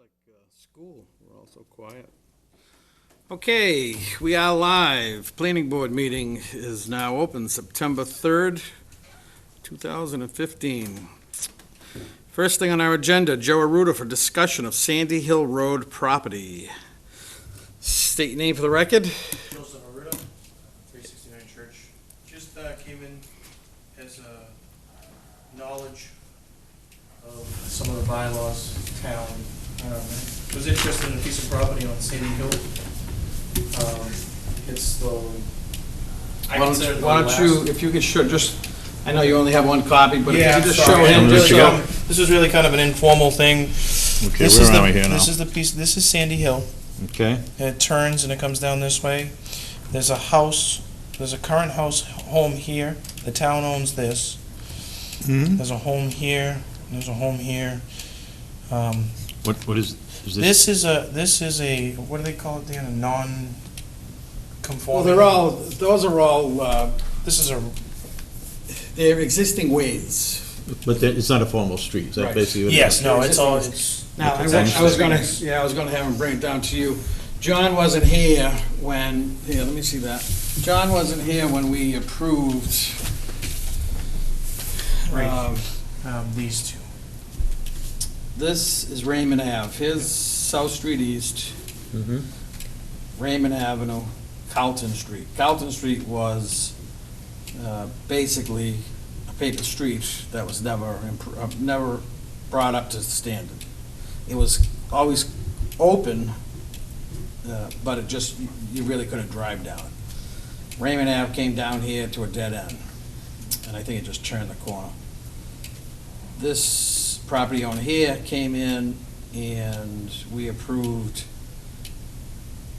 School, we're all so quiet. Okay, we are live. Planning Board meeting is now open, September 3rd, 2015. First thing on our agenda, Joe Arruda for discussion of Sandy Hill Road property. State your name for the record. Joseph Arruda, 369 Church. Just came in as a knowledge of some of the bylaws of town. Was interested in a piece of property on Sandy Hill. It's the, Why don't you, if you could show, just, I know you only have one copy, but if you yeah, could just sorry. show him. Just, Just so- this is really kind of an informal thing. Okay, where are we here now? This is the piece. This is Sandy Hill. Okay, And it turns and it comes down this way. There's a house. There's a current home here. The town owns this. There's a home here. There's a home here. what is this? This is a what do they call it, Dan? A Well, non-conforming. those are all, This is a. they're existing ways. But it's not a formal street, is that Right. basically what it Yes. is? No. It's all. It's. Now, I It's was gonna, actually- I was gonna have him bring it down to you. John wasn't here when, here, let me see that. John wasn't here when we approved. Right. These two. This is Raymond Ave. Here's South Street East, Mhm. Raymond Avenue, Carlton Street. Carlton Street was basically a paper street that was never brought up to standard. It was always open, but it just, you really couldn't drive down it. Raymond Ave came down here to a dead end, and I think it just turned the corner. This property owner here came in, and we approved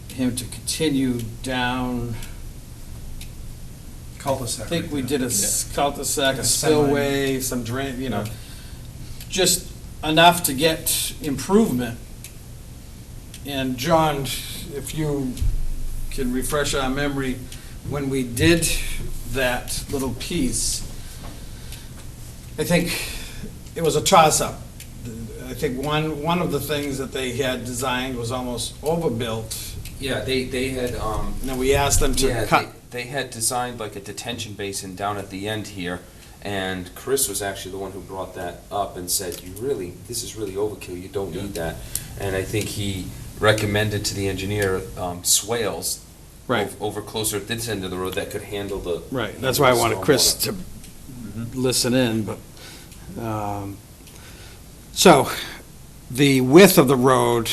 him to continue down, Cul-de-sac. I think we did a cul-de-sac, a A spillway, some drain, just enough to get improvement. And John, if you can refresh our memory, when we did that little piece, I think it was a toss-up. I think one of the things that they had designed was almost overbuilt, Yeah, they had, and then we asked them to yeah, cut. they had designed like a detention basin down at the end here, and Chris was actually the one who brought that up and said, this is really overkill, you don't need that. And I think he recommended to the engineer, swales. Right. Over closer at this end of the road that could handle the. Right, that's why I wanted Chris stormwater. to listen in, but, so, the width of the road,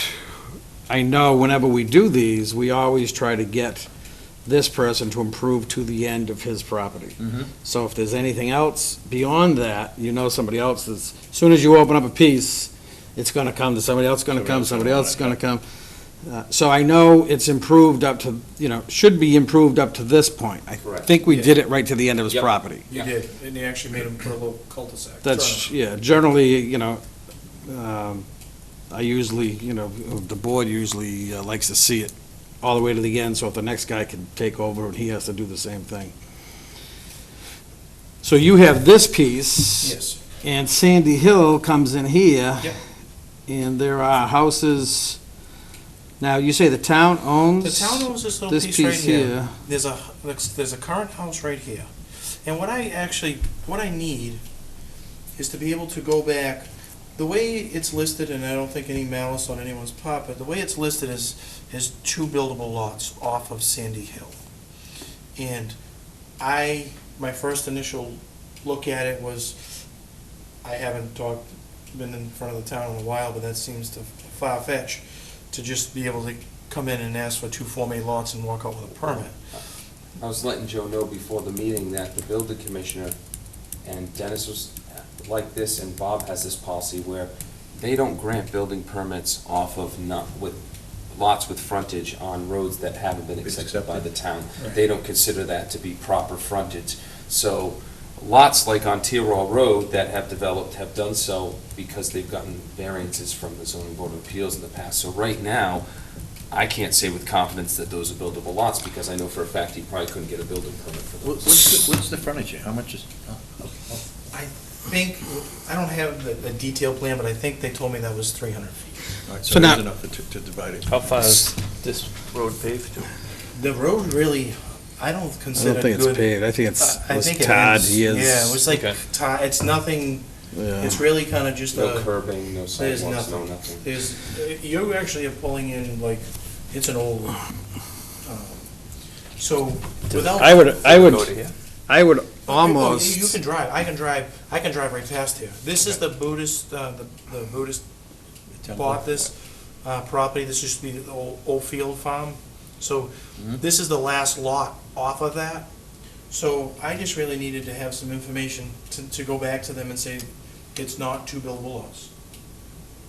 I know whenever we do these, we always try to get this person to improve to the end of his property. Mhm. So if there's anything else beyond that, somebody else is, as soon as you open up a piece, it's gonna come to somebody else, somebody else is gonna come. So I know it's improved up to, should be improved up to this point. I Correct. think we did it right to the end of his Yep. property. You did, and they actually made him put a little cul-de-sac. That's, yeah, generally, I usually, the board usually likes to see it all the way to the end, so if the next guy can take over and he has to do the same thing. So you have this piece. Yes. And Sandy Hill comes in here. Yep. And there are houses, now you say the town owns? The town owns this little this piece right piece here. here. There's a current house right here. And what I need is to be able to go back, the way it's listed, and I don't think any malice on anyone's part, but the way it's listed is two buildable lots off of Sandy Hill. And my first initial look at it was, I haven't been in front of the town in a while, but that seems to far-fetched to just be able to come in and ask for two Form A lots and walk out with a permit. I was letting Joe know before the meeting that the building commissioner and Dennis was like this, and Bob has this policy where they don't grant building permits off of with lots with frontage on roads that haven't been accepted by the town. Right. They don't consider that to be proper frontage. So lots like on Tyrrell Road that have developed have done so because they've gotten variances from the zoning board of appeals in the past. So right now, I can't say with confidence that those are buildable lots, because I know for a fact he probably couldn't get a building permit for those. What's the frontage here? How much is? I think, I don't have the detailed plan, but I think they told me that was 300 feet. So now- there's enough to divide it. How far is this road paved to? The road really, I don't I consider don't think it's good. paved, I think it's, I was think it tarred is. years. Yeah, it was like, Okay. it's nothing, Yeah. it's really kind of just No a, curbing, no there's sidewalks, no nothing. nothing. There's, you actually are pulling in like, it's an old, so without. I would, Go to here? I would You almost, can drive, I can drive right past here. This is the Buddhist, the Buddhist bought this property, this used to be the old field farm. So this is the last lot off of that. So I just really needed to have some information to go back to them and say, it's not two buildable lots.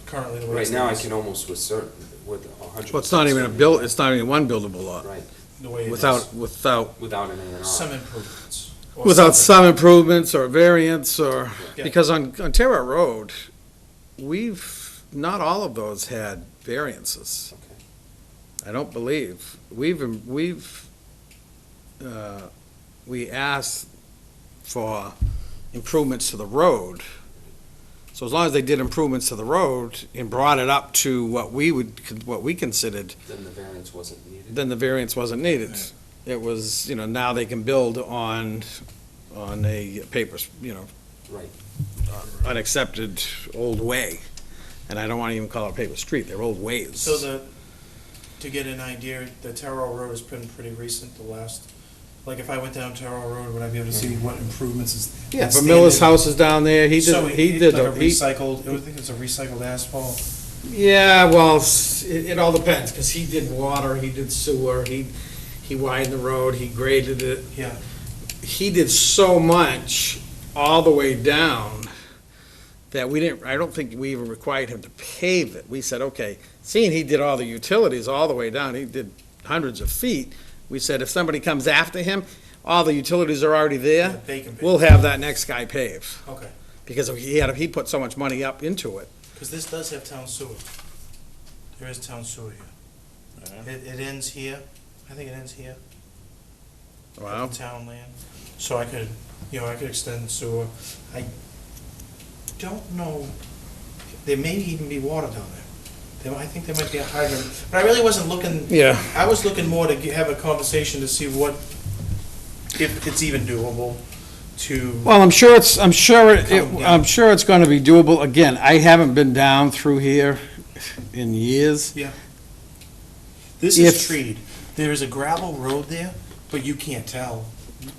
Currently the way Right it's. now, I can almost with 100%. well, it's not even a build, it's not even one buildable lot, Right, The way it is. without, without an A and Some R. improvements. Or without some- some improvements or variance or, Yeah. because on Terra Road, not all of those had variances. Okay. I don't believe. We asked for improvements to the road. So as long as they did improvements to the road and brought it up to what we considered, Then the variance wasn't needed. then the variance wasn't needed. It was, now they can build on a paper, Right. unaccepted old way. And I don't want to even call it a paper street, they're old ways. So to get an idea, the Terrell Road has been pretty recent, the last, like if I went down Terrell Road, would I be able to see what improvements is? Yeah, that's but Miller's standard? house is down there, he So did, he it's did, like a he- recycled, I think it's a recycled asphalt. yeah, well, it all depends, because he did water, he did sewer, he widened the road, he graded it. Yeah. He did so much all the way down that I don't think we even required him to pave it. We said, okay, seeing he did all the utilities all the way down, he did hundreds of feet, we said if somebody comes after him, all the utilities are already there, They can pay. we'll have that next guy pave. Okay, Because he put so much money up into it. because this does have town sewer. There is town sewer here. It ends here, I think it ends here. Wow. Town land, so I could extend sewer. I don't know, there may even be water down there. I think there might be a hydrant, but I really wasn't looking, Yeah. I was looking more to have a conversation to see if it's even doable to. Well, I'm sure it's gonna be doable. Again, I haven't been down through here in years. This if- is treed, there is a gravel road there, but you can't tell.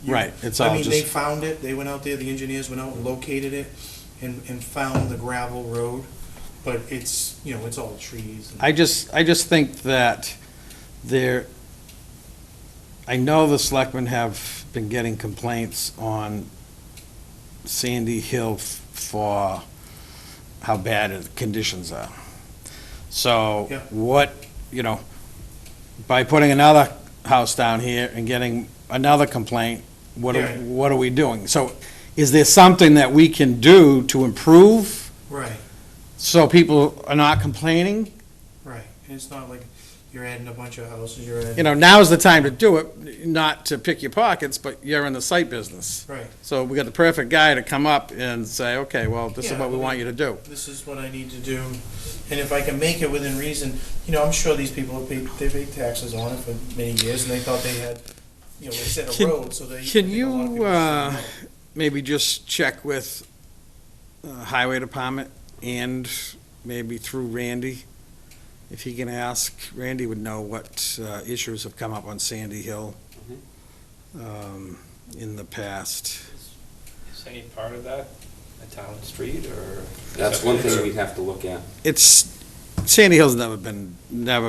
Right, it's I all mean, they just, found it, they went out there, the engineers went out and located it and found the gravel road, but it's, it's all trees. and- I just think that I know the selectmen have been getting complaints on Sandy Hill for how bad the conditions are. So Yeah. by putting another house down here and getting another complaint, what Yeah. are we doing? So is there something that we can do to improve Right, so people are not complaining? right, and it's not like you're adding a bunch of houses, you're adding. Now's the time to do it, not to pick your pockets, but you're in the site business. Right, So we got the perfect guy to come up and say, okay, well, this is Yeah, what we want you to do. this is what I need to do, and if I can make it within reason, I'm sure these people have they paid taxes on it for many years, and they thought they had, they set a Can- road, so they. Can I think a lot of you, people should know. maybe just check with Highway Department and maybe through Randy? If he can ask, Randy would know what issues have come up on Sandy Hill in the past. Is any part of that a town street, or? That's one thing we'd have to look at. Sandy Hill's never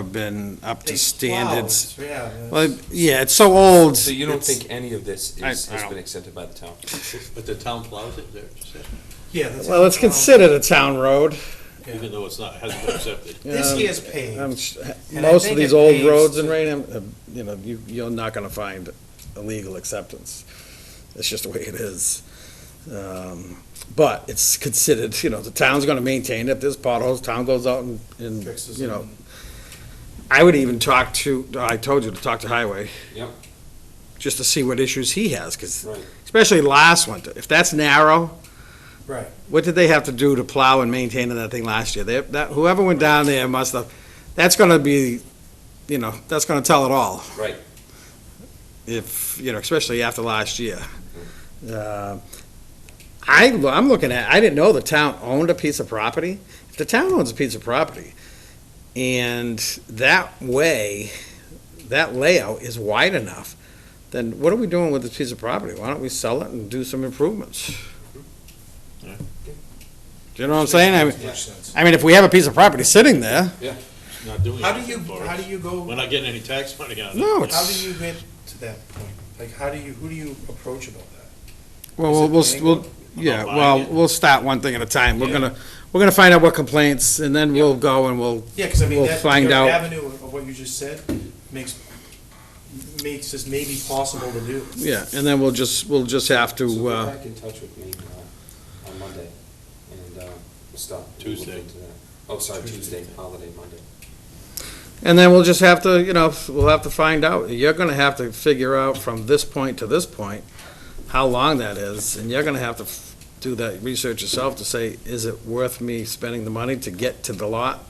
been up They to standards. plow it, yeah. Well, yeah, it's so old. So you don't it's- think any of this I has don't. been accepted by the town? But the town plows it, is that what you said? Yeah. that's Well, it's how- considered a town road. Yeah. Even though it's not, hasn't been accepted. This Um, here's paved. And I Most think of these it old paves roads in to- Raynham, you're not gonna find a legal acceptance. It's just the way it is. But it's considered, the town's gonna maintain it. If there's potholes, town goes out and, Fixes you know. them. I would even I told you to talk to Highway, Yep, just to see what issues he has, because right. especially last winter, if that's narrow, Right. What did they have to do to plow and maintain that thing last year? Whoever went down there must have, that's gonna be, that's gonna tell it all. Right. If, especially after last year. I'm looking at, I didn't know the town owned a piece of property. If the town owns a piece of property, and that way, that layout is wide enough, then what are we doing with this piece of property? Why don't we sell it and do some improvements? Yeah. Do you know what I'm saying? Makes sense. I mean, if we have a piece of property sitting there, It's not doing How do anything for us. how do you go, We're not getting any tax money on it. no, how it's, do you get to that point? Like, who do you approach about that? well, Is it we'll, yeah, About well, buying it? we'll start one thing at a time. We're Yeah. gonna find out what complaints, and then we'll go and we'll, Yeah, because I mean, We'll that, find your out. avenue of what you just said makes this maybe possible to do. yeah, and then we'll just have So to, get back in touch with me on Monday, and we'll stop. We'll look Tuesday. into that. Oh, sorry, Tuesday, holiday, Monday. and then we'll just have to, we'll have to find out. You're gonna have to figure out from this point to this point, how long that is, and you're gonna have to do that research yourself to say, is it worth me spending the money to get to the lot?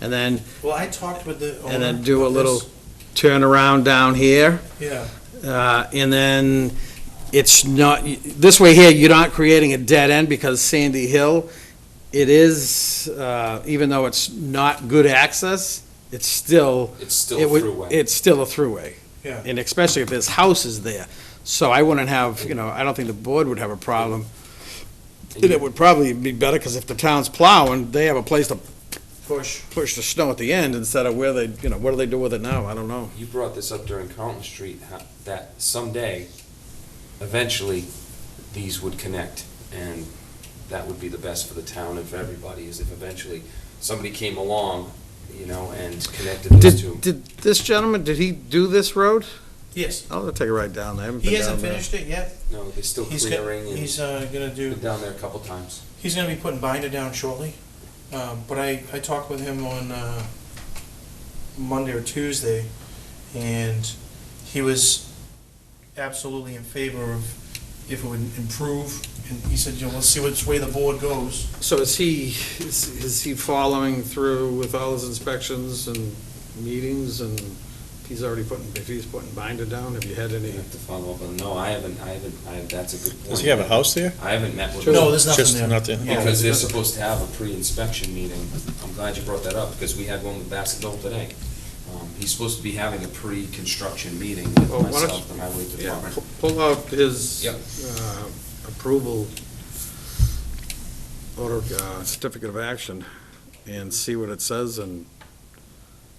And then, Well, I talked with the owner. and then do a of little this. turnaround down here. Yeah, And then it's not, this way here, you're not creating a dead end because Sandy Hill, it is, even though it's not good access, it's still. It's still it a would- throughway. It's still a throughway. yeah. And especially if there's houses there. So I wouldn't have, I don't think the board would have a problem. And it would probably be better because if the town's plowing, they have a place to push the snow at the end instead of where they, what do they do with it now? I don't know. You brought this up during Carlton Street, that someday, eventually, these would connect, and that would be the best for the town and for everybody, is if eventually somebody came along, and connected those two. Did this gentleman, did he do this road? Yes. I'll take a ride down there. I haven't He been hasn't down there. finished it yet. No, they're still He's clearing, and He's gonna do, been down there a couple times. he's gonna be putting binder down shortly. But I talked with him on Monday or Tuesday, and he was absolutely in favor of if it would improve. And he said, let's see which way the board goes. So is he following through with all his inspections and meetings, and if he's putting binder down, have you had You any? have to follow up on, no, I haven't, that's a good point. Does he have a house there? I haven't met with No, him, there's nothing Just there. nothing? Yeah. because they're supposed to have a pre-inspection meeting. I'm glad you brought that up, because we had one with Baskerville today. He's supposed to be having a pre-construction meeting with Well, why don't myself, the highway Yeah, department. pull out his Yep. approval order, certificate of action, and see what it says, and,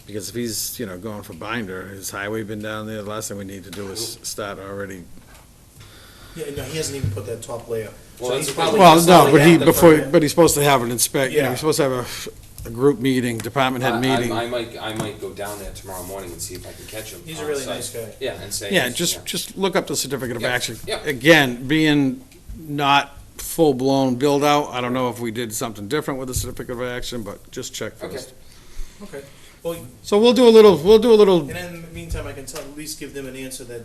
because if he's, going for binder, has highway been down there? The last thing we need to do is start already. Yeah, no, he hasn't even put that top layer. Well, So that's he's okay. probably Well, just no, only but got the permit. but he's supposed to have an Yeah. he's supposed to have a group meeting, department head meeting. I might go down there tomorrow morning and see if I can catch him. He's a on really site. nice guy. Yeah, and say. Yeah, just look up the certificate of Yeah, action. yeah. Again, being not full-blown build-out, I don't know if we did something different with the certificate of action, but just check Okay. first. Okay. Well, So we'll do a little, and in the meantime, I can at least give them an answer that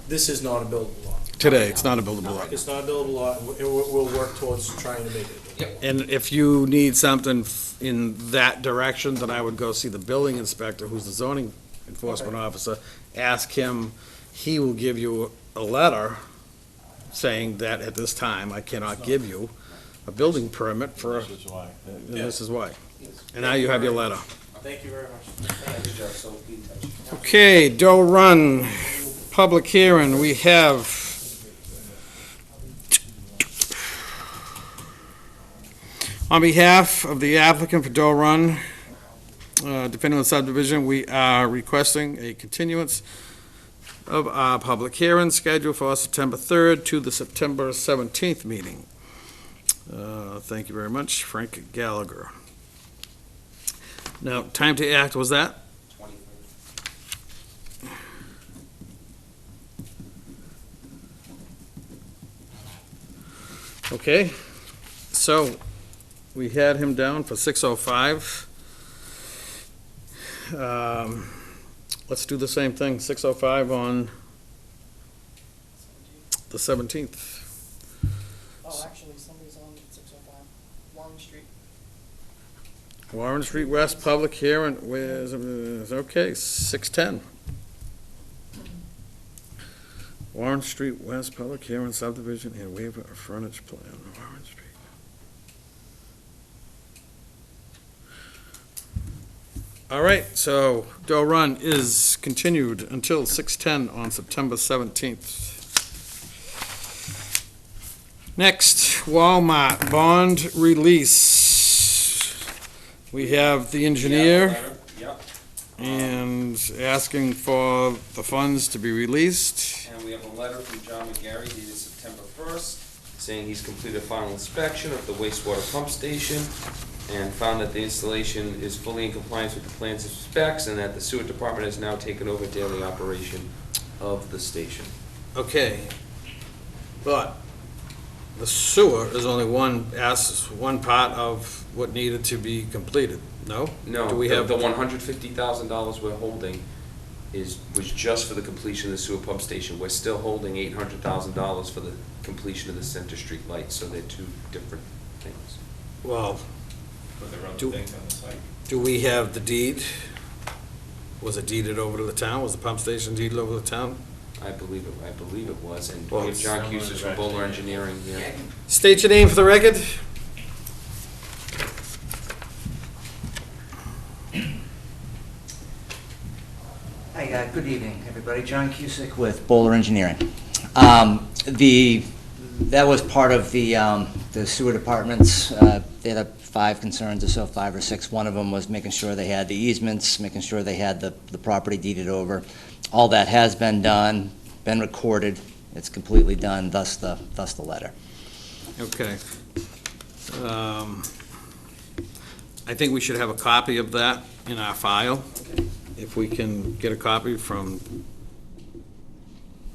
this is not a buildable lot. today, it's not a buildable lot. It's not a buildable lot, and we'll work towards trying to make it. Yep. And if you need something in that direction, then I would go see the building inspector, who's the zoning enforcement officer, ask him, he will give you a letter saying that at this time, I cannot give you a building permit for, This is why. and this is why. And now you have your letter. Thank you very much. Good job, so be in touch. Okay, Doe Run, public hearing, we have on behalf of the applicant for Doe Run, definitive subdivision, we are requesting a continuance of our public hearing scheduled for September 3rd to the September 17th meeting. Thank you very much, Frank Gallagher. Now, time to act, was that? 23rd. Okay, so we had him down for 6:05. Let's do the same thing, 6:05 on the 17th. Oh, actually, somebody's on 605 Warren Street. Warren Street West, public hearing, where's, okay, 6:10. Warren Street West, public hearing, subdivision, and waiver of frontage plan, Warren Street. All right, so Doe Run is continued until 6:10 on September 17th. Next, Walmart bond release. We have the engineer Yep. and asking for the funds to be released. And we have a letter from John McGarry dated September 1st, saying he's completed a final inspection of the wastewater pump station and found that the installation is fully in compliance with the plans and specs, and that the sewer department has now taken over daily operation of the station. Okay, but the sewer is only one part of what needed to be completed, no? No, Do we have the $150,000 we're holding was just for the completion of the sewer pump station. We're still holding $800,000 for the completion of the Center Street lights, so they're two different things. Well, With their other Do- things on the site. do we have the deed? Was it deeded over to the town? Was the pump station deeded over to the town? I believe it was, and Well, we have John it's- Cusis from Bowler Engineering here. State your name for the record. Hi, good evening, everybody. John Cusick with Bowler Engineering. That was part of the sewer department's, they had 5 concerns or so, 5 or 6. One of them was making sure they had the easements, making sure they had the property deeded over. All that has been done, been recorded, it's completely done, thus the letter. Okay. I think we should have a copy of that in our file. If we can get a copy from,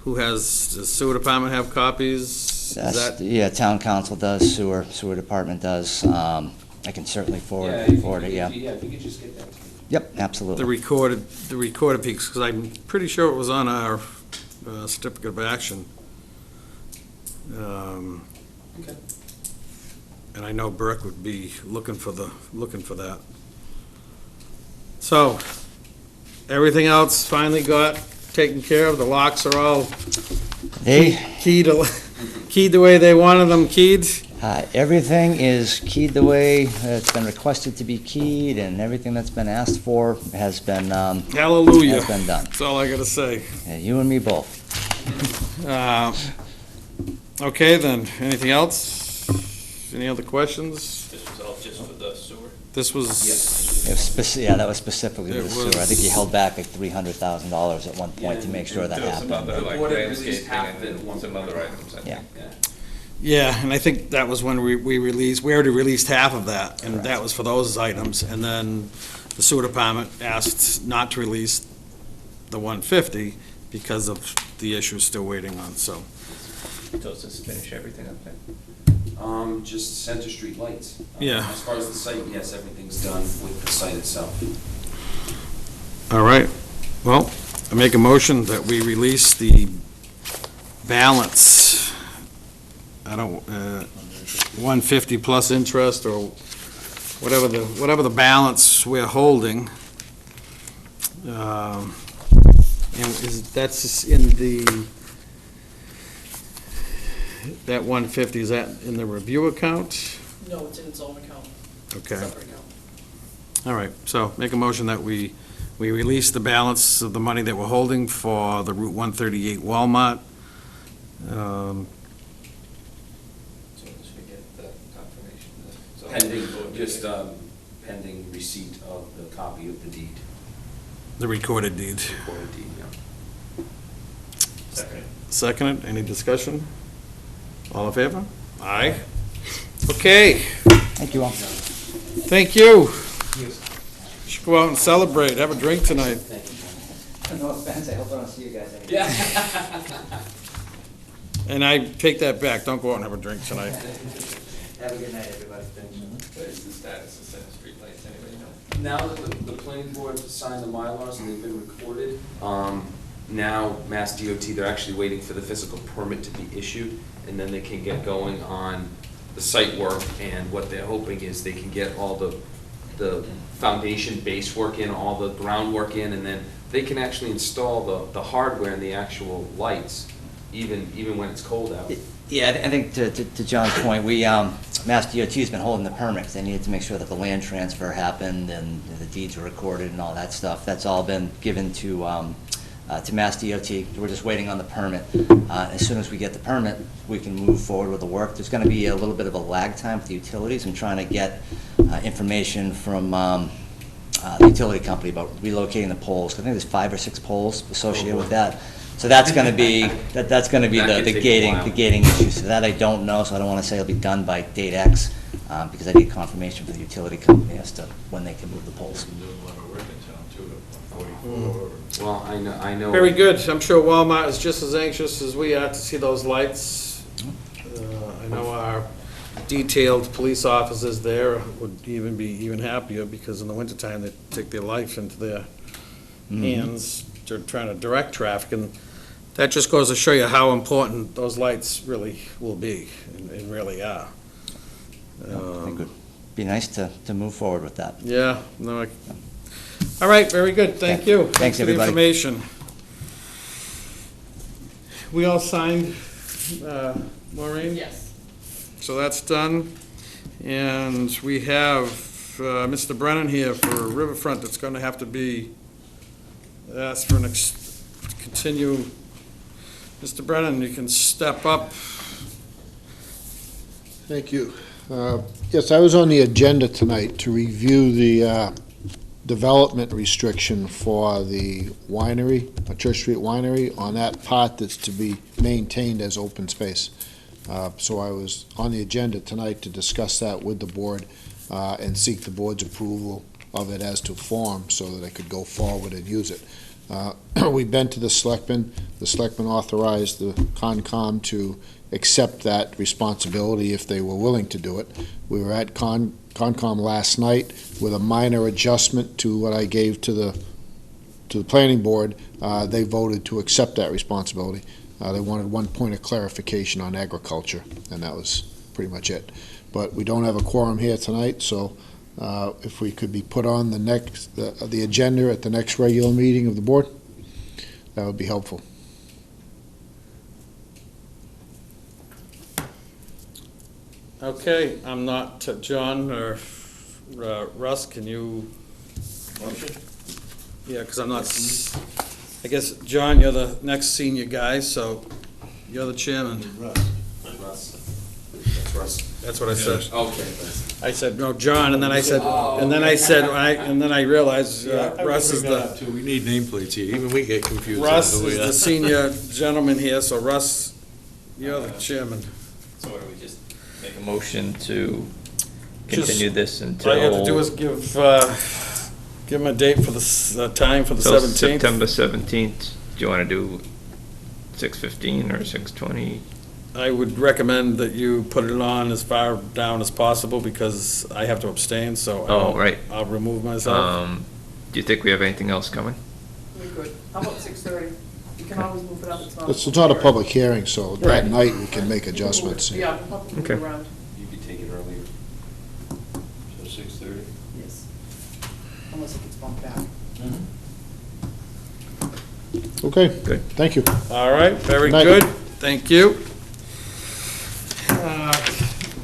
does the sewer department have copies? Is that, Yeah, town council does, sewer department does. I can certainly forward it, yeah. Yeah, if you could just get that to me. Yep, the absolutely. recorded piece, because I'm pretty sure it was on our certificate of action. Okay. And I know Burke would be looking for that. So, everything else finally got taken care of, the locks are all They, keyed the way they wanted them keyed? everything is keyed the way it's been requested to be keyed, and everything that's been asked for has been done. Hallelujah. That's Yeah, all I gotta say. you and me both. Okay, then, anything else? Any other questions? This was all just for the sewer? This was, It was that was specifically It the sewer. I think you was- held back like $300,000 at one point to make sure that There was some happened. other, like, Board had released landscaping half of it and once some a other month. items, I Yeah. think. yeah, and I think that was when we already released half of that, and that Correct. was for those items. And then the sewer department asked not to release the 150 because of the issue still waiting on, so. Does this finish everything up there? Just Center Street lights. Yeah. As far as the site, yes, everything's done with the site itself. All right, well, I make a motion that we release the balance, 150 plus interest, or whatever the balance we're holding. And that's in that 150, is that in the review account? No, it's in its own account, Okay. separate account. All right, so make a motion that we release the balance of the money that we're holding for the Route 138 Walmart. So once we get the confirmation. so- Pending receipt of the copy of the deed, The recorded deed. recorded deed, yeah. Second. Seconded, any discussion? All in favor? Aye. Okay, Thank you all. thank you. Should go out and celebrate, have a drink tonight. No offense, I hope I don't see you guys anymore. Yeah. And I take that back, don't go out and have a drink tonight. Have a good night, everybody. What is the status of Center Street lights, anybody know? Now that the planning board signed the Mylars and they've been recorded, now Mass DOT, they're actually waiting for the physical permit to be issued, and then they can get going on the site work, and what they're hoping is they can get all the foundation base work in, all the groundwork in, and then they can actually install the hardware and the actual lights, even when it's cold out. Yeah, I think to John's point, Mass DOT's been holding the permits. They needed to make sure that the land transfer happened and the deeds were recorded and all that stuff. That's all been given to Mass DOT. We're just waiting on the permit. As soon as we get the permit, we can move forward with the work. There's going to be a little bit of a lag time for the utilities. I'm trying to get information from the utility company about relocating the poles. I think there's 5 or 6 poles associated with that. So that's going to be, that's going to be That could the take a gating, while. the gating issue. So that I don't know, so I don't want to say it'll be done by date X, because I need confirmation from the utility company as to when they can move the poles. Well, I know. Very good. I'm sure Walmart is just as anxious as we are to see those lights. I know our detailed police officers there would be even happier, because in the wintertime, they take their life into their hands. They're trying to direct traffic, and that just goes to show you how important those lights really will be, and really are. I think it would be nice to move forward with that. Yeah, no, all right, very good, thank you. Thanks, for the everybody. information. We all signed, Maureen? Yes. So that's done, and we have Mr. Brennan here for Riverfront that's going to have to be asked for continue. Mr. Brennan, you can step up. Thank you. Yes, I was on the agenda tonight to review the development restriction for the winery, Church Street Winery, on that part that's to be maintained as open space. So I was on the agenda tonight to discuss that with the board and seek the board's approval of it as to form so that I could go forward and use it. We've been to the selectmen. The selectmen authorized the Concom to accept that responsibility if they were willing to do it. We were at Concom last night with a minor adjustment to what I gave to the planning board. They voted to accept that responsibility. They wanted one point of clarification on agriculture, and that was pretty much it. But we don't have a quorum here tonight, so if we could be put on the agenda at the next regular meeting of the board, that would be helpful. Okay, I'm not, John or Russ, can you? Motion? Yeah, because I'm not, I guess, John, you're the next senior guy, so you're the chairman. Russ. That's Russ. That's what I said. Okay. I said, no, John, and then I said, and then I realized Russ is the, We need nameplates here, even we get confused. Russ is the senior gentleman here, so Russ, you're the chairman. So what do we just make a motion to Just- continue this until? All you have to do is give him a date for the time for the till 17th. September 17th. Do you want to do 6:15 or 6:20? I would recommend that you put it on as far down as possible, because I have to abstain, so Oh, right. I'll remove myself. Do you think we have anything else coming? We could. How about 6:30? You can always move it up, it's not. It's not a public hearing, so Right. that night we can make adjustments. Yeah, we'll probably move it Okay. around, You could take it earlier. So 6:30? yes. Unless it gets bumped back. Okay, Good. thank you. All right, very Night. good, thank you.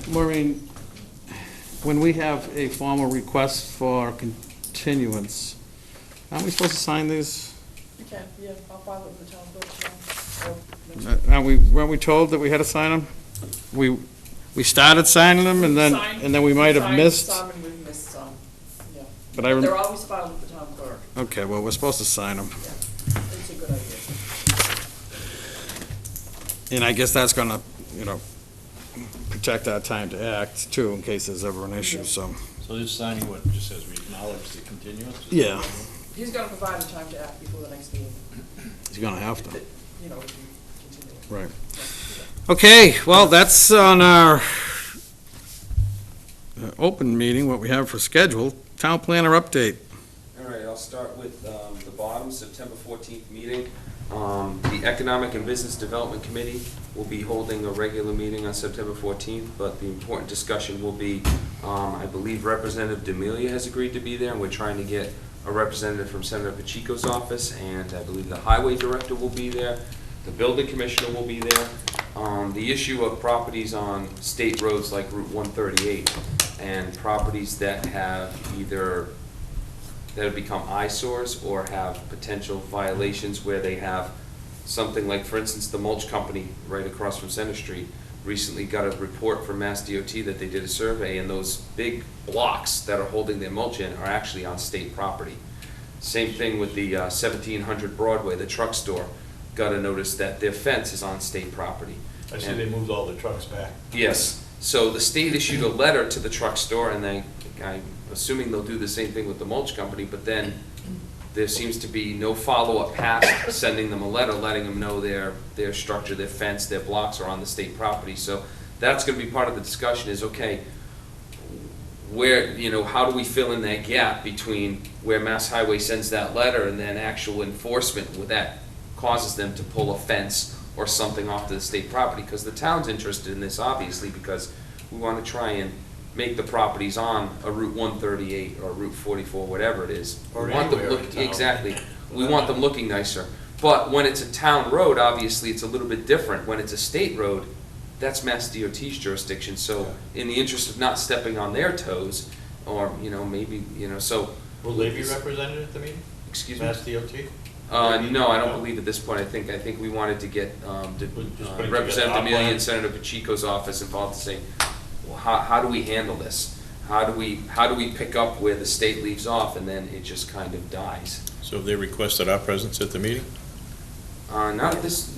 Maureen, when we have a formal request for continuance, aren't we supposed to sign these? You can, yeah, I'll file it with the town clerk tomorrow. Weren't we told that we had to sign them? We started signing them, and then we might have missed, Some and we've missed some, yeah. but I, They're always filed with the town clerk, okay, well, we're supposed to sign them. it's a good idea. And I guess that's gonna, protect our time to act, too, in case there's ever an issue, so. So this signing what, just says we acknowledge the continuance? Yeah, He's gonna provide a time to act before the next meeting, he's gonna have to. if you continue. Right. Okay, well, that's on our open meeting, what we have for schedule. Town planner update. All right, I'll start with the bottom, September 14th meeting. The Economic and Business Development Committee will be holding a regular meeting on September 14th, but the important discussion will be, I believe Representative D'Amelia has agreed to be there, and we're trying to get a representative from Senator Pacheco's office, and I believe the Highway Director will be there, the Building Commissioner will be there. The issue of properties on state roads like Route 138 and properties that have become eyesores or have potential violations where they have something like, for instance, the mulch company right across from Center Street recently got a report from Mass DOT that they did a survey, and those big blocks that are holding their mulch in are actually on state property. Same thing with the 1700 Broadway, the truck store, got a notice that their fence is on state property. I see they moved all the trucks back. Yes, so the state issued a letter to the truck store, and I'm assuming they'll do the same thing with the mulch company, but then there seems to be no follow-up past sending them a letter, letting them know their structure, their fence, their blocks are on the state property. So that's gonna be part of the discussion is, okay, where, how do we fill in that gap between where Mass Highway sends that letter and then actual enforcement, where that causes them to pull a fence or something off to the state property? Because the town's interested in this, obviously, because we want to try and make the properties on a Route 138 or Route 44, whatever it is. Or We want them anywhere in town. Exactly. We want them looking nicer. But when it's a town road, obviously, it's a little bit different. When it's a state road, that's Mass DOT's jurisdiction. So in the interest of not stepping on their toes, or, maybe, so. Will they be represented at the meeting? Excuse me? Mass DOT? No, I don't believe at this point. I think we wanted to get Just putting Representative together Amelia outline. and Senator Pacheco's office involved to say, well, how do we handle this? How do we pick up where the state leaves off, and then it just kind of dies? So have they requested our presence at the meeting? Not at this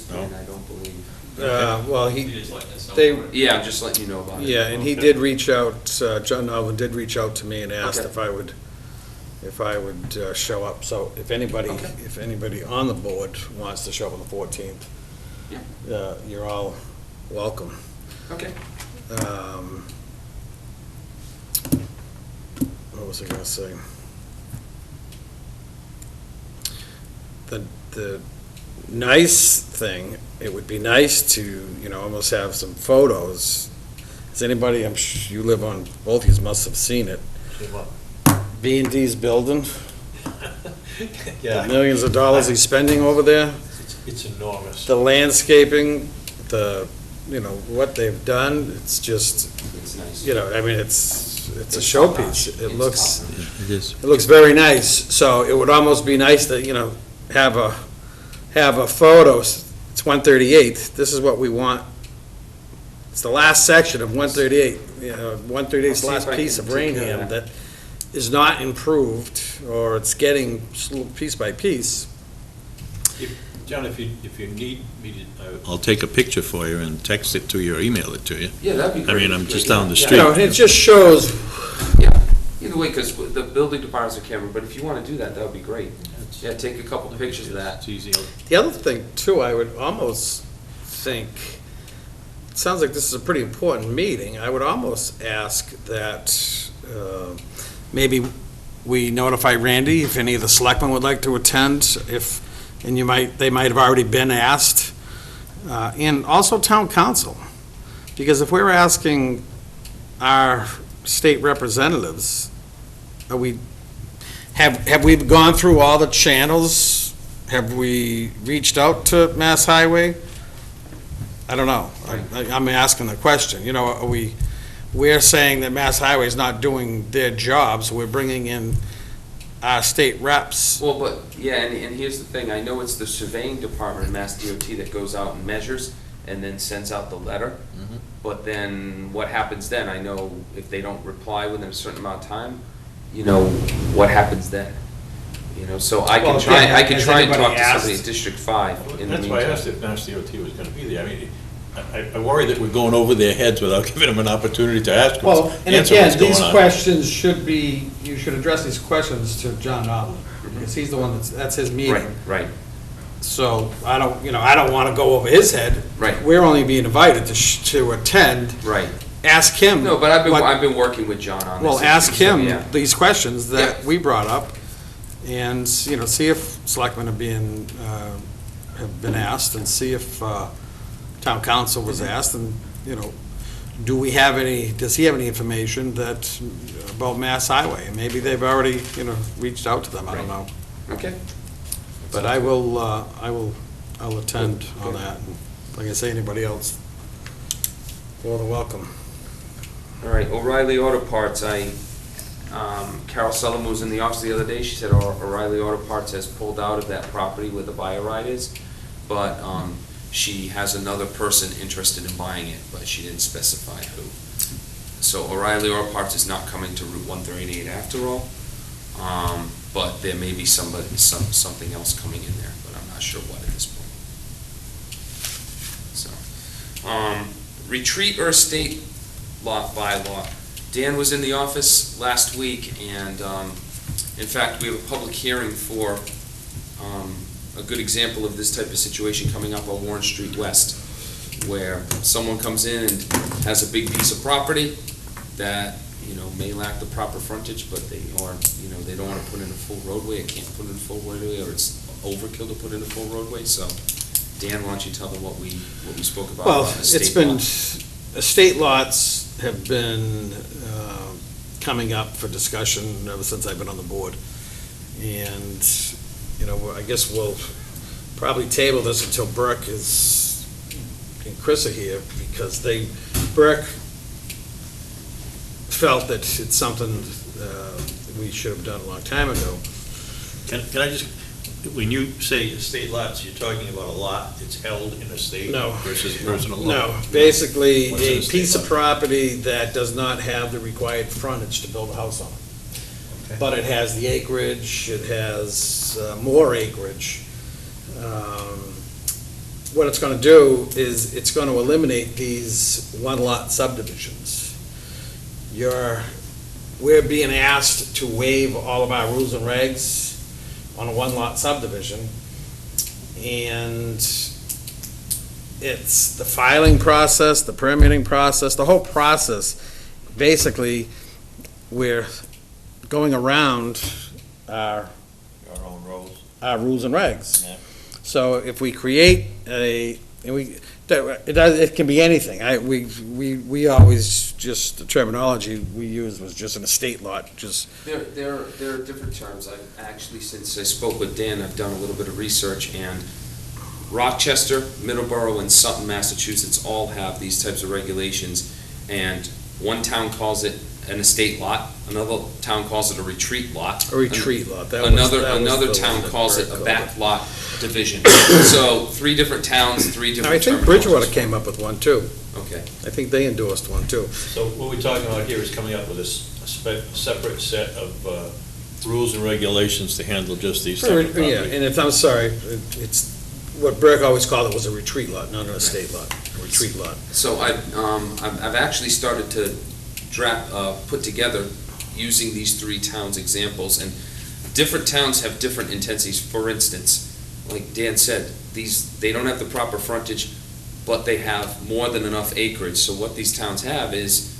point, No? I don't believe. Well, Yeah, I'm just letting you know about it. yeah, and he did reach out, John Nolan did reach out to me and asked Okay. if I would show up. So if anybody, Okay. if anybody on the board wants to show up on the 14th, you're all welcome. Okay. What was I gonna say? The nice thing, it would be nice to, almost have some photos. Has anybody, you live on, both of you must have seen it. See what? B&D's building, the Yeah, millions of dollars he's spending over there, it's enormous. the landscaping, what they've done, it's just, It's nice. it's a showpiece. It It's looks, top-notch. It is. it looks very nice, so it would almost be nice to, have a photo. It's 138, this is what we want. It's the last section of 138, 138's I'll see last if I piece can of take care of Raynham that. that is not improved, or it's getting piece by piece. John, if you need me to, I'll take a picture for you and text it to you or email it to you. Yeah, that'd be I great. mean, I'm just down the Yeah. street. And it just shows, Yeah, either way, because the building department's a camera, but if you want to do that, that would be great. Yeah, take a couple pictures of that. it's easy. the other thing too, I would almost think, it sounds like this is a pretty important meeting, I would almost ask that maybe we notify Randy if any of the selectmen would like to attend, and they might have already been asked, and also town council, because if we're asking our state representatives, have we gone through all the channels? Have we reached out to Mass Highway? I don't know. I'm asking the question. We're saying that Mass Highway is not doing their jobs. We're bringing in our state reps. Well, but, yeah, and here's the thing, I know it's the surveying department of Mass DOT that goes out and measures and then sends out the letter. But then what happens then? I know if they don't reply within a certain amount of time, what happens then? So I Well, can try, again, I can has try and anybody talk to somebody asked? at District 5 in the That's why I meantime. asked if Mass DOT was gonna be there. I mean, I worry that we're going over their heads without giving them an opportunity to ask Well, what's, and answer again, what's going these on. questions you should address these questions to John Nolan, because he's the one that's his meeting. Right, right. So I don't want to go over his head. Right. We're only being invited to attend. Right. Ask him. No, but I've what- been working with John on this. Well, issue, ask so, him yeah. these questions that Yeah. we brought up, and, see if selectmen are being have been asked and see if town council was asked, and, you know, does he have any information about Mass Highway? And maybe they've already, you know, reached out to them, I don't know. Okay. But I'll attend on that. And like I say, anybody else, more than welcome. All right, O'Reilly Auto Parts, Carol Sullivan was in the office the other day, she said O'Reilly Auto Parts has pulled out of that property where the buyer ride is, but she has another person interested in buying it, but she didn't specify who. So O'Reilly Auto Parts is not coming to Route 138 after all, but there may be something else coming in there, but I'm not sure what at this point. So, retreat or estate lot bylaw. Dan was in the office last week, and in fact, we have a public hearing for a good example of this type of situation coming up on Warren Street West, where someone comes in and has a big piece of property that, you know, may lack the proper frontage, but they don't want to put in a full roadway, it can't put in a full roadway, or it's overkill to put in a full roadway. So Dan, why don't you tell them what we spoke about? Well, about estate it's been, lots? estate lots have been coming up for discussion ever since I've been on the board. And, you know, I guess we'll probably table this until Burke and Chris are here, because Burke felt that it's something we should have done a long time ago. Can I just, when you say estate lots, you're talking about a lot that's held in a state No. versus personal lot? No, basically, What's an a estate piece of lot? property that does not have the required frontage to build a house on. Okay. But it has the acreage, it has more acreage. What it's gonna do is, it's gonna eliminate these one-lot subdivisions. We're being asked to waive all of our rules and regs on a one-lot subdivision, and it's the filing process, the permitting process, the whole process. Basically, we're going around our Our own roads. rules and regs. Yeah. So if we create it can be anything. We always, just the terminology we used was just an estate lot, just, There are different terms. I've actually, since I spoke with Dan, I've done a little bit of research, and Rochester, Middleborough, and Sutton, Massachusetts all have these types of regulations, and one town calls it an estate lot, another town calls it a retreat lot. a retreat lot. That was Another the town one that calls it Brett a called back lot division. So, 3 different towns, 3 I different think terminologies. Bridgewater came up with one too. Okay. I think they endorsed one too. So what we're talking about here is coming up with a separate set of rules and regulations to handle just these type of Yeah, properties. and I'm sorry, it's, what Burke always called it was a retreat lot, not an estate lot, a retreat lot. So I've actually started to put together, using these 3 towns examples, and different towns have different intensities. For instance, like Dan said, they don't have the proper frontage, but they have more than enough acreage. So what these towns have is,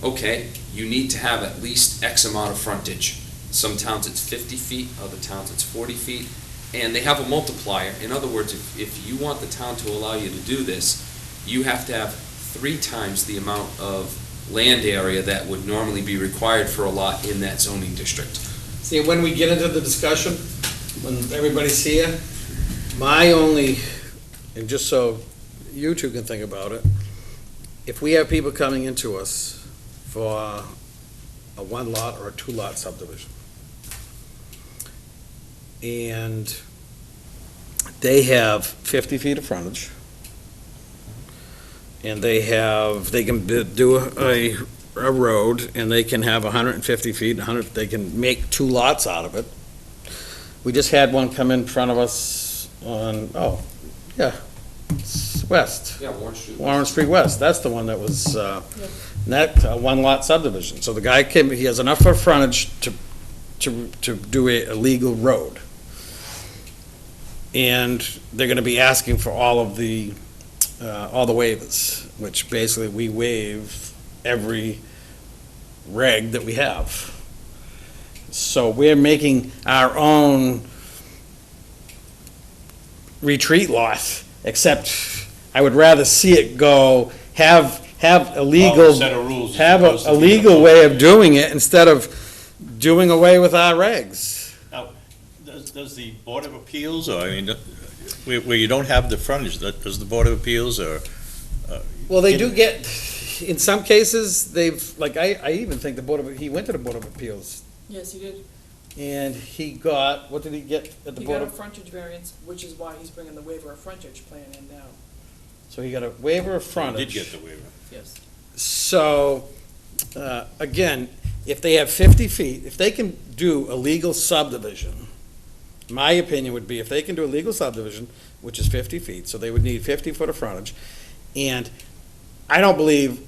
okay, you need to have at least X amount of frontage. Some towns it's 50 feet, other towns it's 40 feet, and they have a multiplier. In other words, if you want the town to allow you to do this, you have to have 3 times the amount of land area that would normally be required for a lot in that zoning district. See, when we get into the discussion, when everybody's here, my only, and just so you two can think about it, if we have people coming into us for a 1-lot or a 2-lot subdivision, and they have 50 feet of frontage, and they can do a road, and they can have 150 feet, they can make 2 lots out of it. We just had one come in front of us on, it's west, Yeah, Warren Street. Warren Street West, that's the one that was, a 1-lot subdivision. So the guy he has enough of frontage to do a legal road. And they're gonna be asking for all the waivers, which basically we waive every reg that we have. So we're making our own retreat lot, except I would rather see it go, have a legal, Set of rules as have opposed to a being legal way of doing it instead of doing away with our regs. Now, does the Board of Appeals, or, I mean, where you don't have the frontage, does the Board of Appeals, or? Well, they do get, in some cases, they've, like, I even think he went to the Board of Appeals, Yes, he did. and he got, what did he get at the He Board got a of? frontage variance, which is why he's bringing the waiver of frontage plan in now. So he got a waiver of frontage. Did get the waiver. Yes. So, again, if they have 50 feet, if they can do a legal subdivision, my opinion would be if they can do a legal subdivision, which is 50 feet, so they would need 50 foot of frontage, and I don't believe,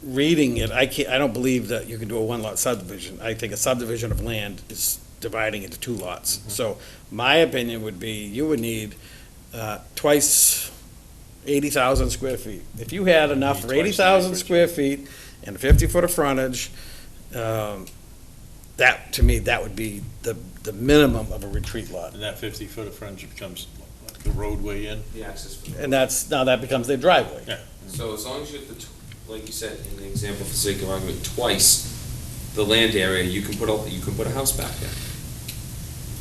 reading it, I don't believe that you can do a one-lot subdivision. I think a subdivision of land is dividing into two lots. So my opinion would be you would need twice 80,000 square feet. If you had enough for Twice the 80,000 acreage. square feet and 50 foot of frontage, that, to me, that would be the minimum of a retreat lot. And that 50 foot of frontage becomes like the roadway in? The access for the. And that's, now that becomes their driveway. Yeah. So as long as you have like you said, in the example for sake of argument, twice the land area, you can put a house back there.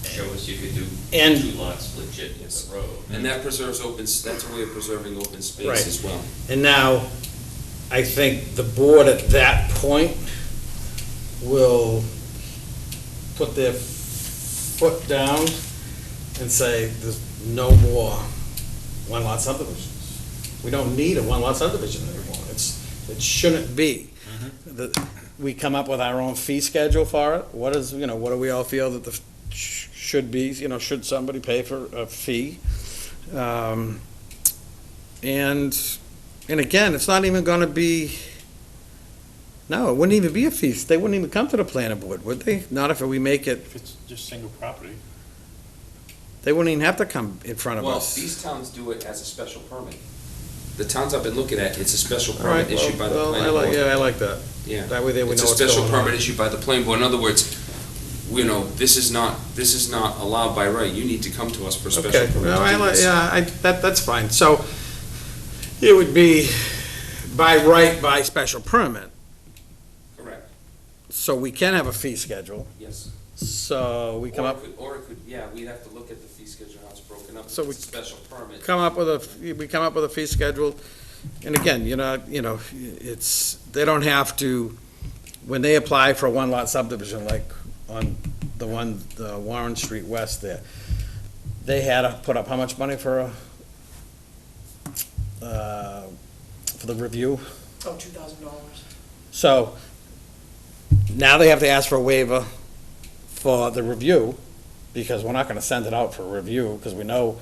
Show us you could do And- 2 lots legit in the road. And that preserves that's a way of preserving open space Right. as well. And now, I think the board at that point will put their foot down and say, there's no more one-lot subdivisions. We don't need a one-lot subdivision anymore. It shouldn't be. We come up with our own fee schedule for it. What is, what do we all feel that the should be, should somebody pay for a fee? And again, it's not even gonna be, no, it wouldn't even be a fee. They wouldn't even come to the planning board, would they? Not if we make it, If it's just single property. they wouldn't even have to come in front of Well, us. these towns do it as a special permit. The towns I've been looking at, it's a special All right, permit issued by the well, planning board. yeah, I like that. Yeah. That way they would It's know a what's special going on. permit issued by the planning board. In other words, this is not allowed by right. You need to come to us for a special Okay, permit no, to I do like, this. yeah, that's fine. So, it would be by right, by special permit. Correct, So we can have a fee schedule. yes. So we come up, Yeah, we'd have to look at the fee schedule, how it's broken up. So If we it's a special permit. we come up with a fee schedule. And again, it's, they don't have to, when they apply for a one-lot subdivision, like on the Warren Street West there, they had to put up how much money for the review? Oh, $2,000. So now they have to ask for a waiver for the review, because we're not gonna send it out for review, because we know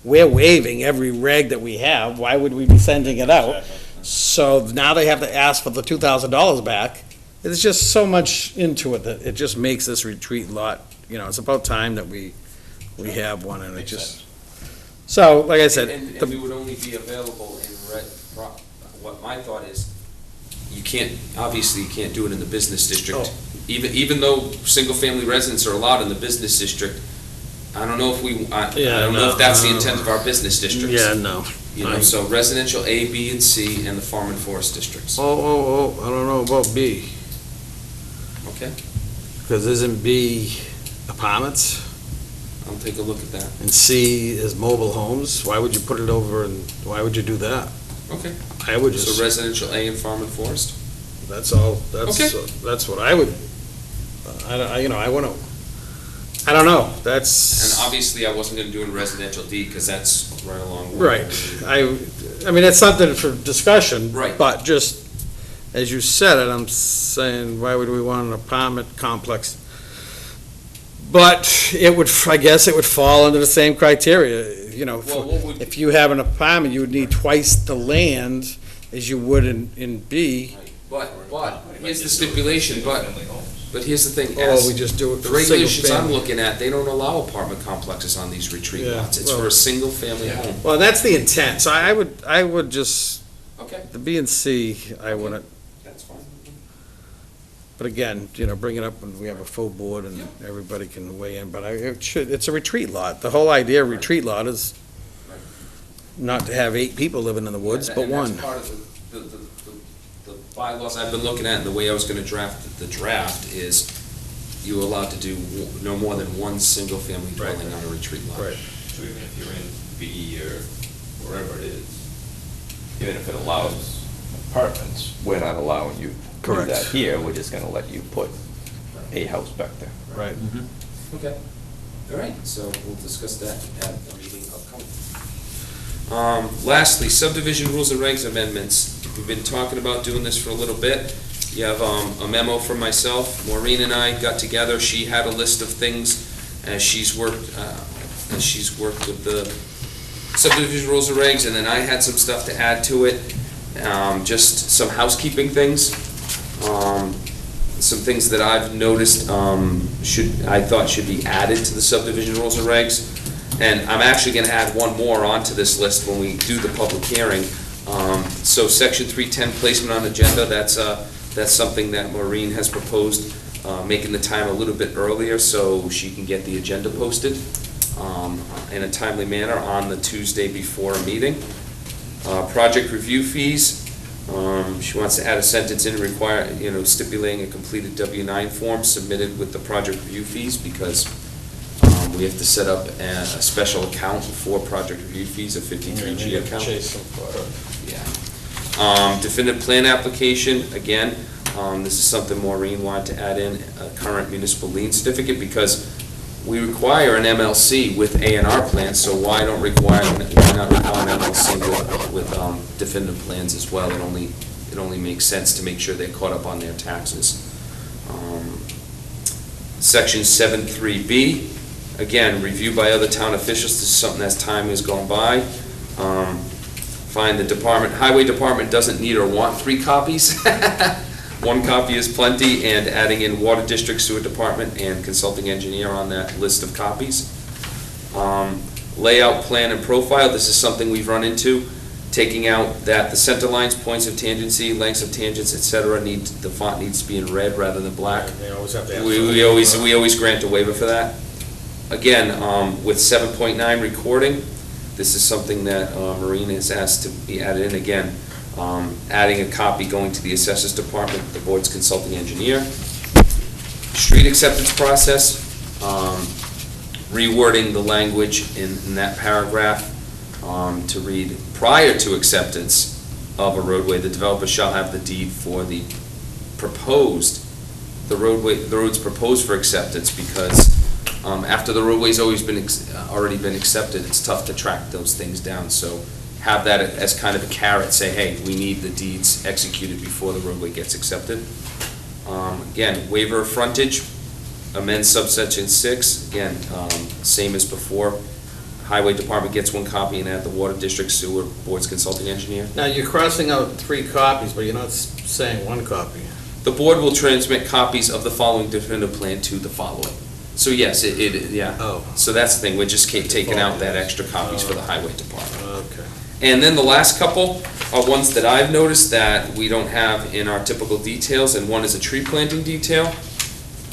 we're waiving every reg that we have. Why would we be sending it out? So now they have to ask for the $2,000 back. There's just so much into it that it just makes this retreat lot, it's about time that we have one, and it Makes just, sense. so, like I said, And the- we would only be available in what my thought is, obviously you can't do it in the business district. Oh. Even though single-family residents are allowed in the business district, I don't know if I don't know if that's the intent of our business districts. yeah, no. So residential A, B, and C, and the farm and forest districts. Oh, I don't know about B, Okay, because isn't B apartments? I'll take a look at that. And C is mobile homes. Why would you put it over, and why would you do that? Okay, I would so just, residential A and farm and forest? that's all, Okay. that's what I would, I don't know, And that's, obviously, I wasn't gonna do in residential D, because that's right along. right. I mean, it's something for discussion. Right. But just, as you said it, I'm saying, why would we want an apartment complex? But it would, I guess it would fall under the same criteria, Well, what would, if you have an apartment, you would need twice the land as you would in B. but, here's the stipulation, but here's the thing, Or we as, just do it the for single regulations I'm family. looking at, they don't allow apartment complexes on these retreat Yeah, lots. It's well- for a single-family home. Well, that's the intent, so I would just, Okay, the B and C, I wouldn't, that's fine. But again, bring it up when we have a full board and everybody can weigh in, but it's a retreat lot. The whole idea of retreat lot is not to have 8 people living in the woods, but And one. that's part of the bylaws I've been looking at, and the way I was gonna draft the draft is you're allowed to do no more than one single-family dwelling on a retreat lot. Right. So even if you're in B or wherever it is, even if it allows apartments, we're not allowing you to do Correct. that here, we're just gonna let you put a house back there. Right. Okay, all right, so we'll discuss that at the meeting upcoming. Lastly, subdivision rules and regs amendments. We've been talking about doing this for a little bit. You have a memo from myself. Maureen and I got together. She had a list of things as she's worked with the subdivision rules and regs, and then I had some stuff to add to it. Just some housekeeping things. Some things that I've noticed I thought should be added to the subdivision rules and regs. And I'm actually gonna add one more onto this list when we do the public hearing. So section 310, placement on agenda, that's something that Maureen has proposed, making the time a little bit earlier so she can get the agenda posted in a timely manner on the Tuesday before a meeting. Project review fees, she wants to add a sentence in stipulating a completed W-9 form submitted with the project review fees, because we have to set up a special account for project review fees, a 53G account. Yeah. Definitive plan application, again, this is something Maureen wanted to add in, a current municipal lien certificate, because we require an MLC with A&R plans, so why not require an MLC with definitive plans as well? It only makes sense to make sure they're caught up on their taxes. Section 7.3B, again, review by other town officials. This is something as time has gone by. Find the highway department doesn't need or want 3 copies. 1 copy is plenty, and adding in water district, sewer department, and consulting engineer on that list of copies. Layout, plan, and profile, this is something we've run into, taking out that the center lines, points of tangency, lengths of tangents, et cetera, the font needs to be in red rather than black. They always have to have. We always grant a waiver for that. Again, with 7.9 recording, this is something that Maureen has asked to be added in again. Adding a copy going to the assessors department, the board's consulting engineer. Street acceptance process, rewording the language in that paragraph to read, prior to acceptance of a roadway, the developer shall have the deed for the roads proposed for acceptance, because after the roadway's already been accepted, it's tough to track those things down. So have that as kind of a carrot, say, hey, we need the deeds executed before the roadway gets accepted. Again, waiver of frontage, amend subsection 6, again, same as before. Highway department gets 1 copy, and add the water district, sewer, board's consulting engineer. Now, you're crossing out 3 copies, but you're not saying 1 copy. The board will transmit copies of the following definitive plan to the following. So yes, yeah. Oh. So that's the thing, we're just taking out that extra copies for the highway department. Okay. And then the last couple are ones that I've noticed that we don't have in our typical details, and one is a tree planting detail,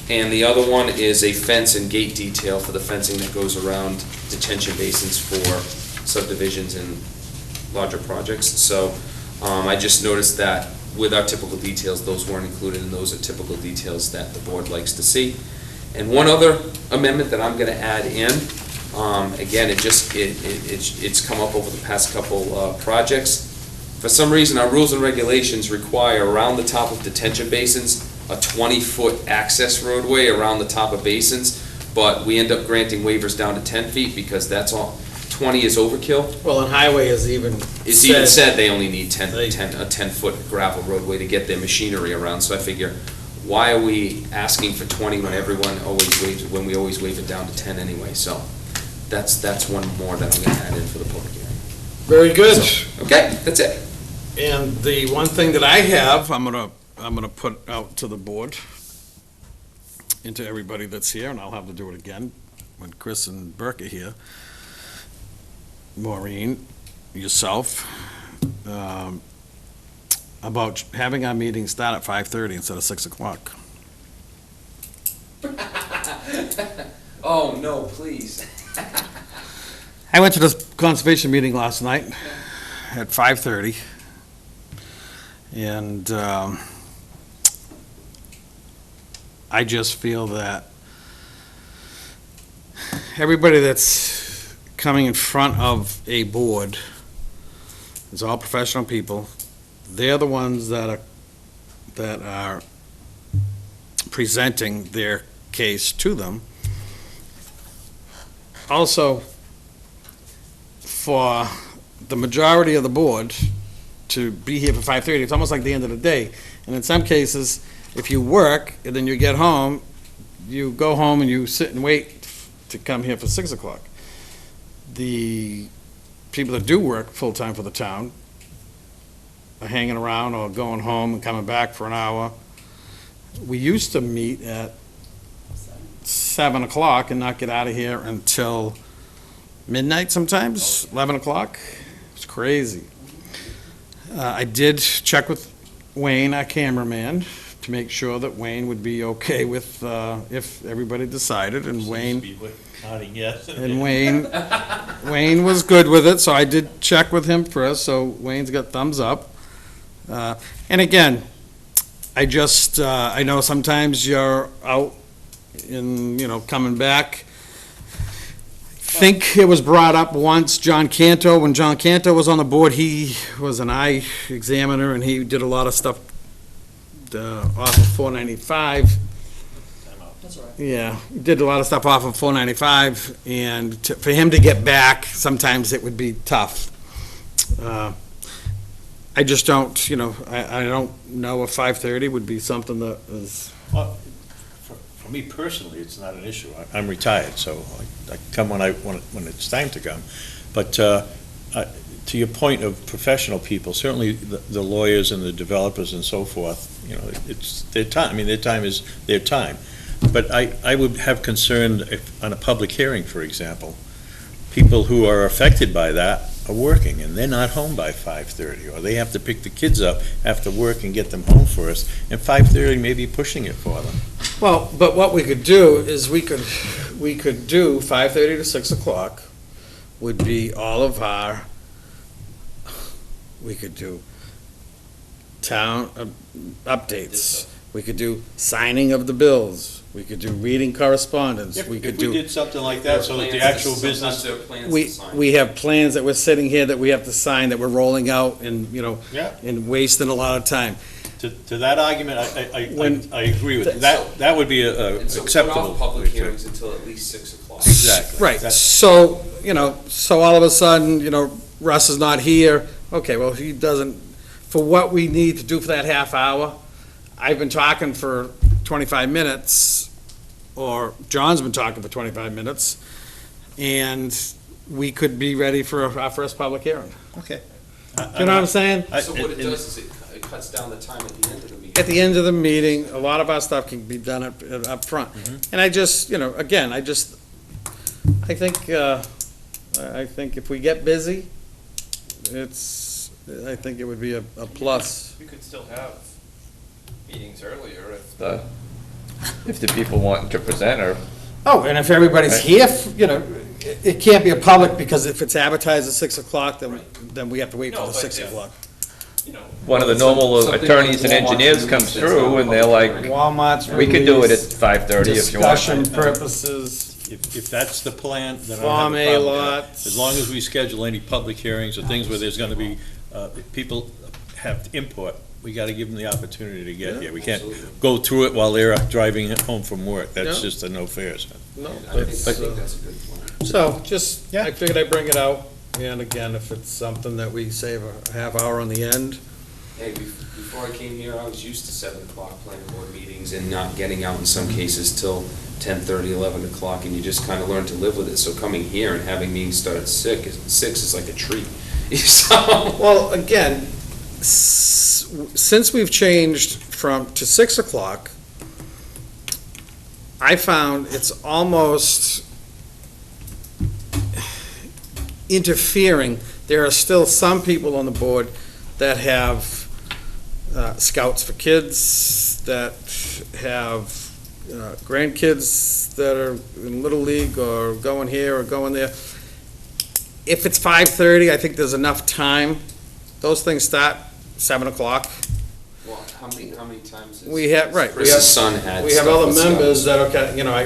and the other one is a fence and gate detail for the fencing that goes around detention basins for subdivisions and larger projects. So I just noticed that with our typical details, those weren't included, and those are typical details that the board likes to see. And one other amendment that I'm gonna add in, again, it's come up over the past couple projects. For some reason, our rules and regulations require around the top of detention basins, a 20-foot access roadway around the top of basins, but we end up granting waivers down to 10 feet because that's all, 20 is overkill. Well, and highway is even It's even said they only need a 10-foot gravel roadway to get their machinery around, so I figure, why are we asking for 20 when we always waive it down to 10 anyway? So that's one more that I'm gonna add in for the public hearing. Very good. So, okay, that's it. And the one thing that I have, I'm gonna put out to the board, and to everybody that's here, and I'll have to do it again when Chris and Burke are here. Maureen, yourself, about having our meeting start at 5:30 instead of 6 o'clock. Oh, no, please. I went to the conservation meeting last night at 5:30. And I just feel that everybody that's coming in front of a board is all professional people. They're the ones that are presenting their case to them. Also, for the majority of the board to be here for 5:30, it's almost like the end of the day. And in some cases, if you work and then you get home, you go home and you sit and wait to come here for 6 o'clock. The people that do work full-time for the town are hanging around or going home and coming back for an hour. We used to meet at 7 o'clock and not get out of here until midnight sometimes, 11 o'clock. It's crazy. I did check with Wayne, our cameraman, to make sure that Wayne would be okay with, if everybody decided, and Wayne, Nodding yes. and Wayne was good with it, so I did check with him first, so Wayne's got thumbs up. And again, I just, I know sometimes you're out in, coming back. I think it was brought up once, John Canto, when John Canto was on the board, he was an eye examiner, and he did a lot of stuff off of 495. That's all right. Yeah, he did a lot of stuff off of 495, and for him to get back, sometimes it would be tough. I just don't, I don't know if 5:30 would be something that is, Well, for me personally, it's not an issue. I'm retired, so I come when it's time to come. But to your point of professional people, certainly the lawyers and the developers and so forth, it's their time. I mean, their time is their time. But I would have concern if, on a public hearing, for example, people who are affected by that are working, and they're not home by 5:30, or they have to pick the kids up after work and get them home first, and 5:30 may be pushing it for them. well, but what we could do is we could do 5:30 to 6 o'clock would be all of our, we could do town updates, we could do signing of the bills, we could do reading correspondence, we could If we do, did something like that, so that the actual business, we have plans that we're sitting here that we have to sign, that we're rolling out and, yeah, and wasting a lot of time. to that argument, When- I agree with it. That would be And so acceptable. put off public hearings until at least 6 o'clock. Exactly. Right, That's- so, so all of a sudden, Russ is not here, okay, well, he doesn't, for what we need to do for that half hour, I've been talking for 25 minutes, or John's been talking for 25 minutes, and we could be ready for our first public hearing. Okay. You know what I'm saying? So what it does is it cuts down the time at the end of the meeting. At the end of the meeting, a lot of our stuff can be done up front. And I just, again, I think if we get busy, I think it would be a plus. We could still have meetings earlier if the people want to present or. Oh, and if everybody's here, it can't be a public, because if it's advertised at 6 o'clock, then we have to wait No, till the but 6 if- o'clock. One of the normal attorneys and engineers comes through and they're like, Walmart's we could do it at release, 5:30 if you want. discussion purposes, If that's the plan, then I Form don't A have a problem with that. lots. As long as we schedule any public hearings or things where there's gonna be, if people have input, we gotta give them the opportunity to get here. We can't go through it while they're driving home from work. That's Yeah. just a no fair. no, I think that's, that's a good plan. so, just, Yeah. I figured I'd bring it out, and again, if it's something that we save a half hour on the end, Hey, before I came here, I was used to 7 o'clock planning board meetings and not getting out in some cases till 10:30, 11 o'clock, and you just kind of learn to live with it. So coming here and having meetings start at 6 is like a treat. So, well, again, since we've changed to 6 o'clock, I found it's almost interfering. There are still some people on the board that have scouts for kids, that have grandkids that are in Little League or going here or going there, if it's 5:30, I think there's enough time. Those things start 7 o'clock. Well, how many times has We have, right, we have, Chris's son had we have stuff other with Scott? members that, okay, you know, I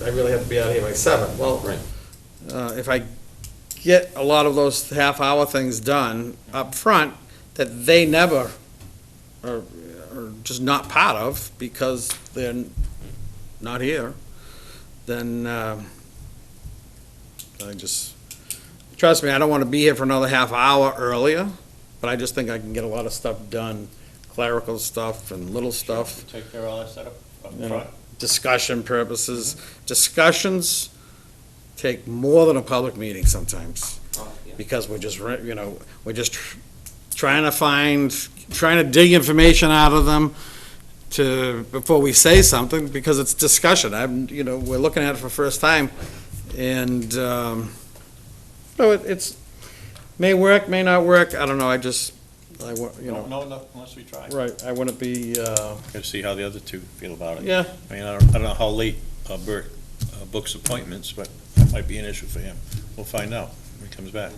really have to be out here by 7. Well, Right. if I get a lot of those half-hour things done up front that they never are just not part of because they're not here, then trust me, I don't want to be here for another half hour earlier, but I just think I can get a lot of stuff done, clerical stuff and little stuff. Take care of all that setup up You know, front. discussion purposes. Discussions take more than a public meeting sometimes, Oh, yeah. because we're just trying to dig information out of them before we say something, because it's discussion. We're looking at it for the first time, and, it's, may work, may not work, I don't know, No, no, unless we try. right, I wouldn't be, Gotta see how the other two feel about it. yeah, I mean, I don't know how late Bert books appointments, but that might be an issue for him. We'll find out when he comes back.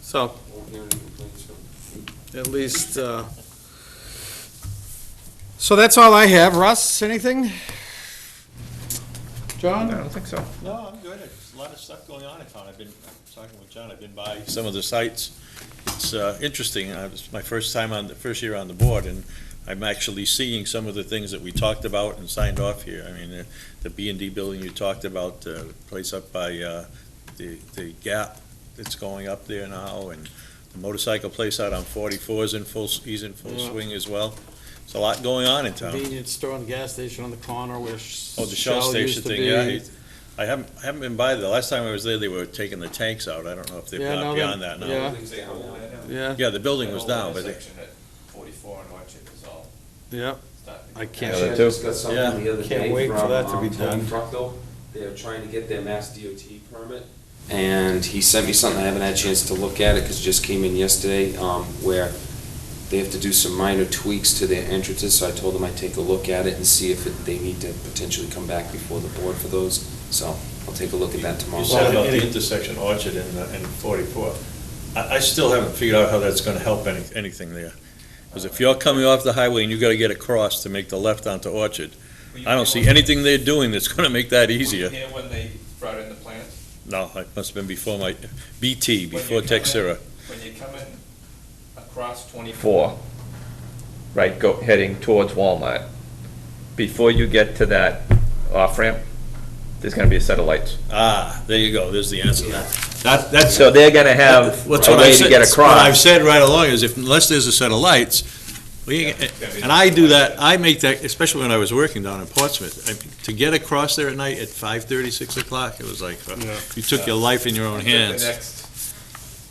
so, Won't hear any complaints from- at least, so that's all I have. Russ, anything? John? I don't think so. No, I'm good. There's a lot of stuff going on in town. I've been talking with John, I've been by some of the sites. It's interesting. It's my first year on the board, and I'm actually seeing some of the things that we talked about and signed off here. I mean, the B&D building you talked about, the place up by the Gap that's going up there now, and the motorcycle place out on 44 is he's in full Yeah. swing as well. There's a lot going on in town. Convenience store and gas station on the corner where Oh, the Shell used station to thing, be. yeah. I haven't been by there. The last time I was there, they were taking the tanks out. I don't know if they've Yeah, gone no, beyond that now. yeah. Things they hold out. Yeah, Yeah, the building was down, but they, Section at 44 and Orchard is all yeah. starting to I get- can't, Yeah, Actually, I too. just got something the other Can't day wait for from that to be Tony done. Fructo. They're trying to get their Mass DOT permit, and he sent me something, I haven't had a chance to look at it, because it just came in yesterday, where they have to do some minor tweaks to their entrances, so I told them I'd take a look at it and see if they need to potentially come back before the board for those, so I'll take a look at that tomorrow. you said about the intersection Orchard and 44. I still haven't figured out how that's gonna help anything there. Because if you're coming off the highway and you gotta get across to make the left onto Orchard, I don't see anything they're doing that's gonna make that Were you easier. here when they brought in the plans? No, it must have been before my, BT, When before you come Texera. When you come in across 24, right, heading towards Walmart, before you get to that off-ramp, there's gonna be a set of lights. Ah, there you go, there's the answer to that. That's, So they're gonna have What's a what I way to said, get what I've across. said right along is unless there's a set of lights, and I do that, I make that, especially when I was working down in Portsmouth, to get across there at night at 5:30, 6 o'clock, it was like, you took your life in your own hands.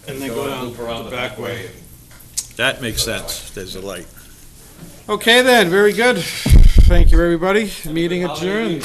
And then go down the back way. That makes sense, there's a light. Okay then, very good. Thank you, everybody. Meeting adjourned.